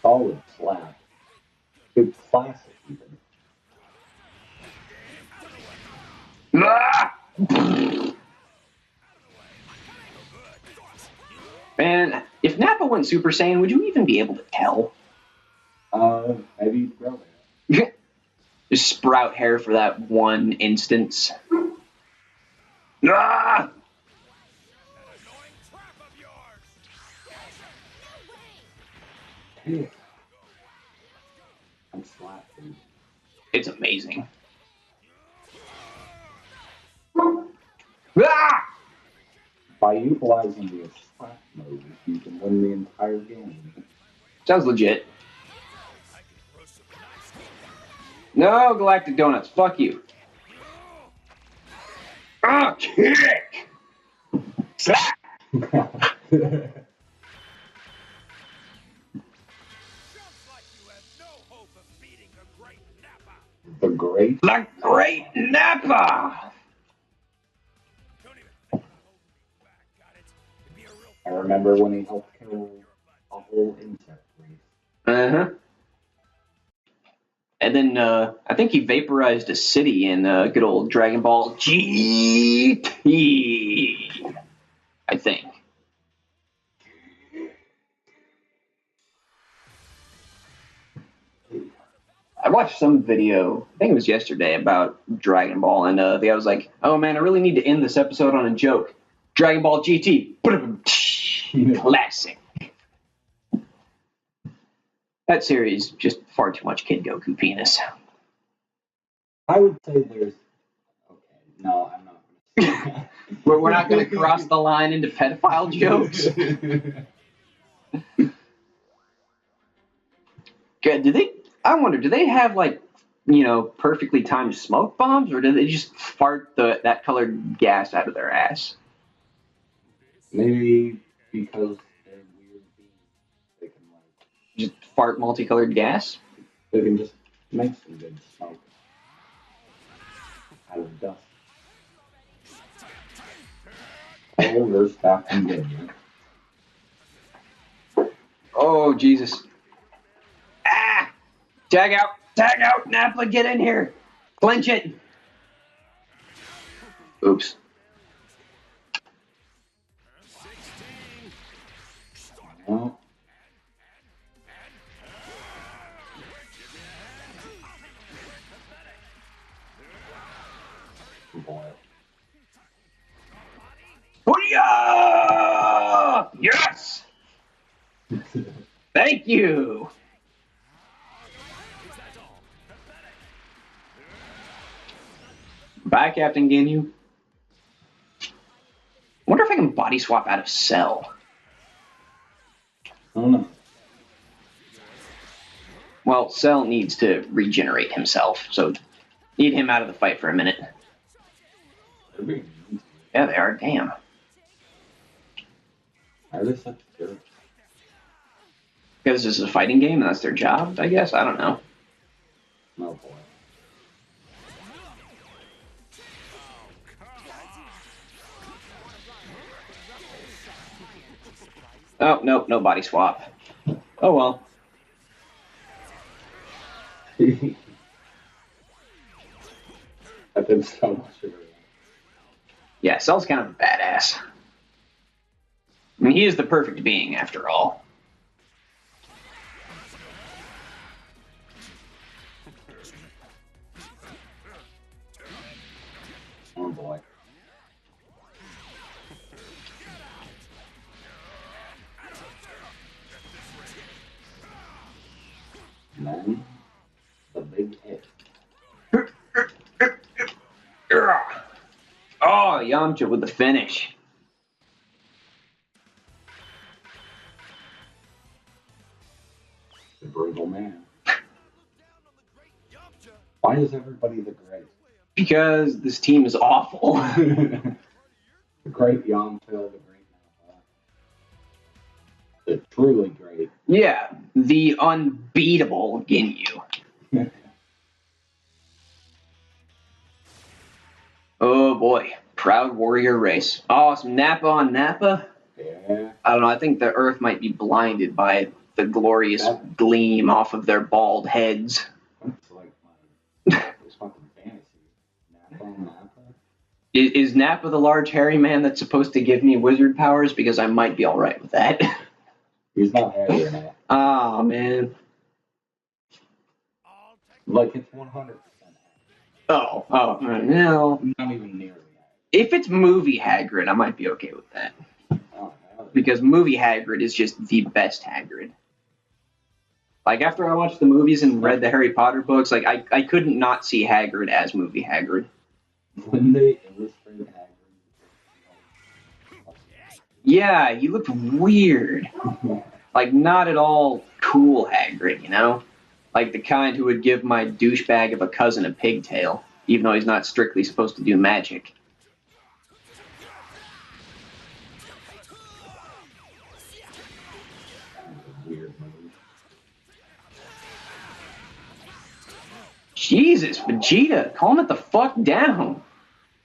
Solid slap. Good classic even. Ah! Man, if Nappa went Super Saiyan, would you even be able to tell? Maybe you'd grow there. Just sprout hair for that one instance. Ah! Yeah. I'm slapping. It's amazing. Ah! By utilizing the slap mode, you can win the entire game. Sounds legit. No, Galactic Donuts. Fuck you. Ah, kick! Slap! The great. The Great Nappa! I remember when he helped kill a whole insect race. Uh-huh. And then I think he vaporized a city in good old Dragon Ball GT. I think. I watched some video, I think it was yesterday, about Dragon Ball, and the guy was like, "Oh man, I really need to end this episode on a joke. Dragon Ball GT, classic." That series just far too much Kid Goku penis. I would say there's. Okay, no, I'm not. We're not going to cross the line into pedophile jokes. Good. I wonder, do they have like, perfectly timed smoke bombs, or do they just fart that colored gas out of their ass? Maybe because they're weird beings, they can Just fart multicolored gas? they can just make some good smoke out of dust. Oh, they're stacking good. Oh, Jesus. Ah! Tag out, Nappa, get in here. Clinch it. Oops. Well, boy. Hoo-yah! Yes! Thank you. Bye, Captain Ginyu. Wonder if I can body swap out of Cell. I don't know. Well, Cell needs to regenerate himself, so need him out of the fight for a minute. They're being mean. Yeah, they are. Damn. Why are they such jerks? Because this is a fighting game and that's their job, I guess. I don't know. No, boy. Oh, nope, no body swap. Oh, well. I've been so much of it. Yeah, Cell's kind of a badass. I mean, he is the perfect being, after all. Oh boy. And then the big hit. Oh, Yamcha with the finish. The brutal man. Why is everybody the great? Because this team is awful. The great Yamcha, the great Nappa. The truly great. Yeah, the unbeatable Ginyu. Oh boy, proud warrior race. Oh, some Nappa on Nappa? Yeah. I don't know, I think the Earth might be blinded by the glorious gleam off of their bald heads. That's like my fucking fantasy. Nappa. Is Nappa the large hairy man that's supposed to give me wizard powers? Because I might be alright with that. He's not hairy enough. Oh, man. Like, it's 100%. Oh, no. Not even nearly. If it's movie Hagrid, I might be okay with that. Oh, because movie Hagrid is just the best Hagrid. Like, after I watched the movies and read the Harry Potter books, like, I couldn't not see Hagrid as movie Hagrid. When they illustrate Hagrid. Yeah, he looked weird. Like, not at all cool Hagrid, you know? Like the kind who would give my douchebag of a cousin a pigtail, even though he's not strictly supposed to do magic. Jesus, Vegeta, calm it the fuck down.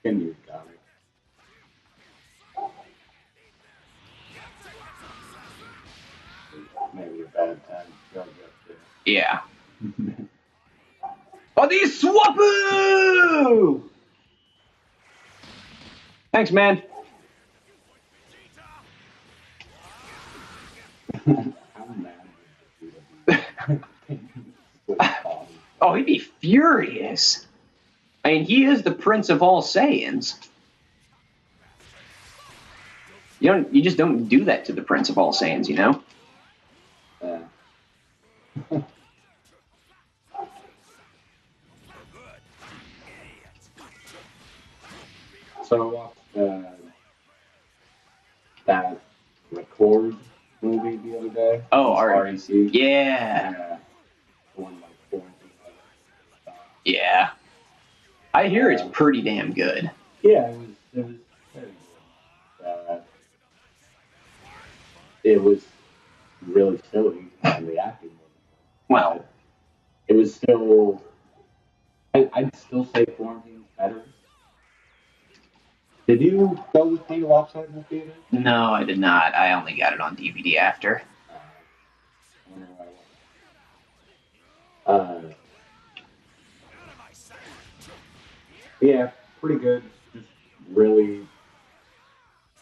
You got it. Maybe a bad time to go get there. Yeah. Adi Swapu! Thanks, man. Oh, he'd be furious. I mean, he is the Prince of all Saiyans. You just don't do that to the Prince of all Saiyans, you know? So I watched that Record movie the other day. Oh, REC. Yeah. One like 4 Yeah. I hear it's pretty damn good. Yeah, it was very good. It was really silly, and the acting wasn't. Well, it was still. I'd still say Quarantine's better. Did you go with me to watch that in the theater? No, I did not. I only got it on DVD after. I wonder why. Yeah, pretty good. Just really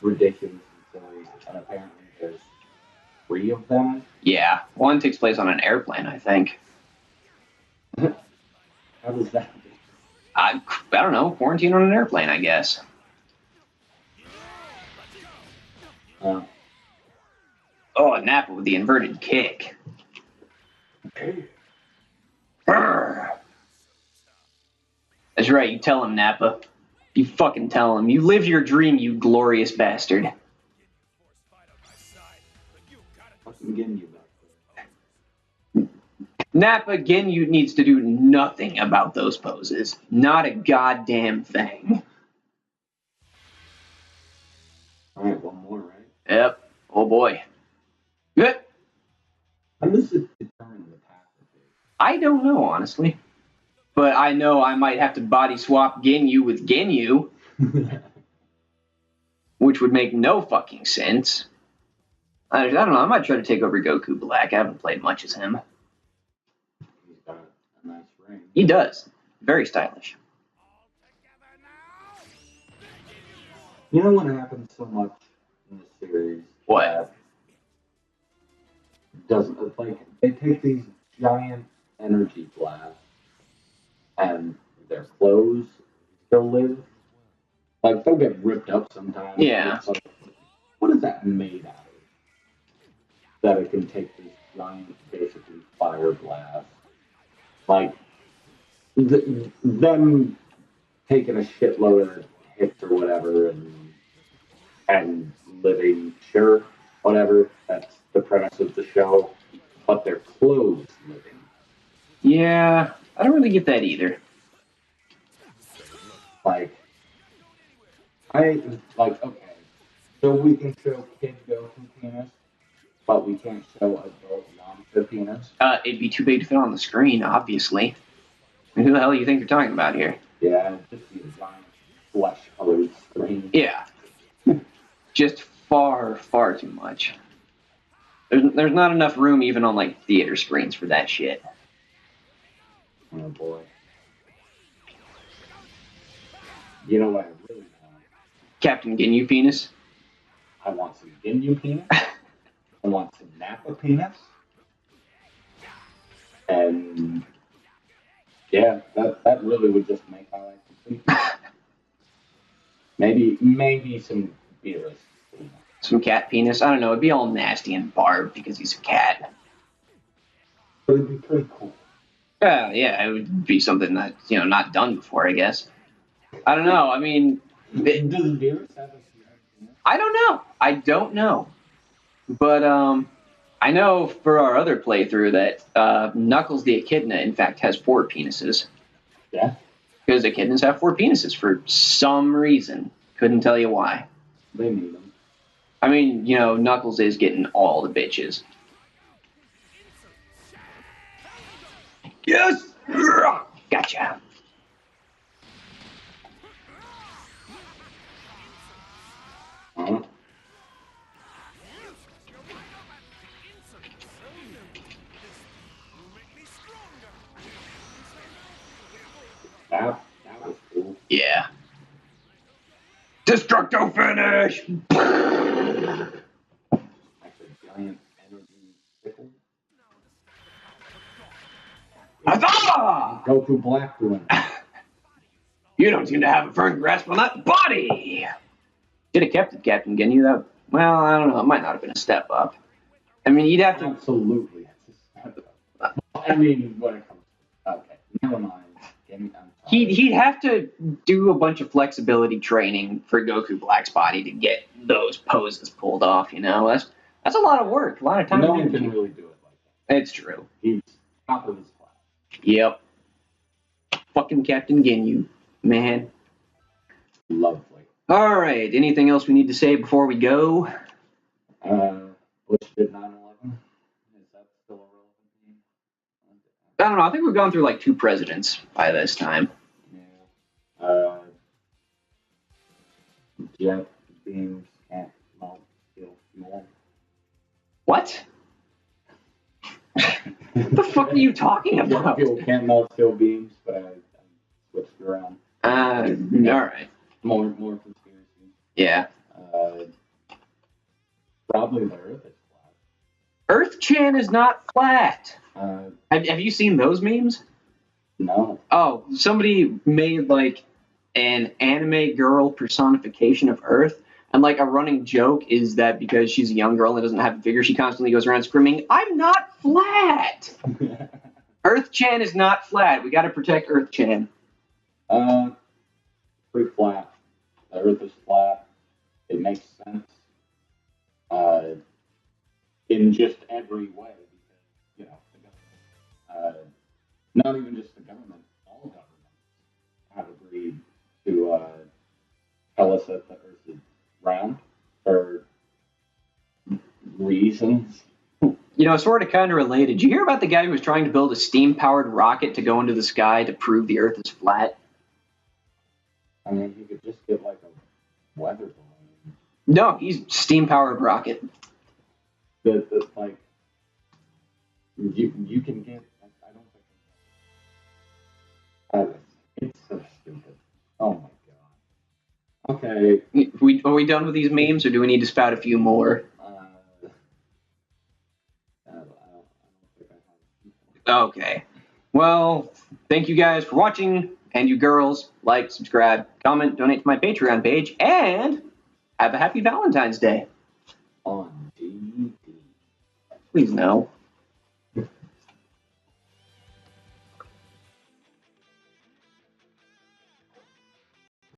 ridiculous and silly. And apparently there's 3 of them. Yeah, one takes place on an airplane, I think. How does that? I don't know. Quarantine on an airplane, I guess. Oh, Nappa with the inverted kick. Brr. That's right, you tell him, Nappa. You fucking tell him. You live your dream, you glorious bastard. Nappa Ginyu needs to do nothing about those poses. Not a goddamn thing. Alright, one more, right? Yep. Oh boy. Good. How does it determine the path of it? I don't know, honestly. But I know I might have to body swap Ginyu with Ginyu. Which would make no fucking sense. I don't know. I might try to take over Goku Black. I haven't played much as him. He's got a nice ring. He does. Very stylish. You know what happens so much in the series? What? That doesn't like they take these giant energy blasts and their clothes still live. Like they'll get ripped up sometimes. Yeah. Like, what is that made out of? That it can take this giant, basically fire blast. Like them taking a shitload of hits or whatever and living, sure, whatever. That's the premise of the show. But their clothes living. Yeah, I don't really get that either. Like, okay. So we can show kid Goku penis, but we can't show adult Yamcha penis. It'd be too big to fit on the screen, obviously. I mean, who the hell do you think you're talking about here? Yeah, it'd just be a giant flesh-colored screen. Yeah. Just far, far too much. There's not enough room even on, like, theater screens for that shit. Oh, boy. You know what I really want? Captain Ginyu penis. I want some Ginyu penis. I want some Nappa penis. And yeah, that really would just make my life complete. maybe some Beerus. Some cat penis. I don't know. It'd be all nasty and barbed because he's a cat. But it'd be pretty cool. Yeah, it would be something that, not done before, I guess. I don't know. I mean, Does Beerus have a penis? I don't know. But I know for our other playthrough that Knuckles the Echidna, in fact, has 4 penises. Yeah. Because echidnas have 4 penises for some reason. Couldn't tell you why. They need them. I mean, Knuckles is getting all the bitches. Yes! Gotcha. Uh-huh. That was cool. Yeah. Destructo finish! Like a giant energy sickle. Huzzah! Goku Black doing it. You don't seem to have a firm grasp on that body! Should have kept it, Captain Ginyu. Well, I don't know. It might not have been a step up. I mean, you'd have to... Absolutely. I mean, when it comes to... Okay, never mind. He'd have to do a bunch of flexibility training for Goku Black's body to get those poses pulled off, That's a lot of work, a lot of time. No one can really do it like that. It's true. He's top of his class. Yep. Fucking Captain Ginyu, man. Lovely. All right, anything else we need to say before we go? Bush did 9/11. Is that still a relevant theme? I don't know. I think we've gone through like 2 presidents by this time. Yeah. Jet beams can't melt steel fuel. What? What the fuck are you talking about? Jet fuel can't melt steel beams, but I switched around. All right. More conspiracy. Yeah. Probably the Earth is flat. Earth-chan is not flat. Have you seen those memes? No. Oh, somebody made like an anime girl personification of Earth, and like a running joke is that because she's a young girl and doesn't have a figure, she constantly goes around screaming, "I'm not flat." Earth-chan is not flat. We got to protect Earth-chan. Pretty flat. The Earth is flat. It makes sense. In just every way, because the government, not even just the government, all governments have agreed to tell us that the Earth is round for reasons. Sort of kind of related. Did you hear about the guy who was trying to build a steam-powered rocket to go into the sky to prove the Earth is flat? I mean, he could just get like a weather balloon. No, he's steam-powered rocket. the like you can get. I don't think it's so stupid. Oh my god. Okay. Are we done with these memes, or do we need to spout a few more? I don't think I have. Okay. Well, thank you guys for watching, and you girls, like, subscribe, comment, donate to my Patreon page, and have a happy Valentine's Day. On DVD. Please no.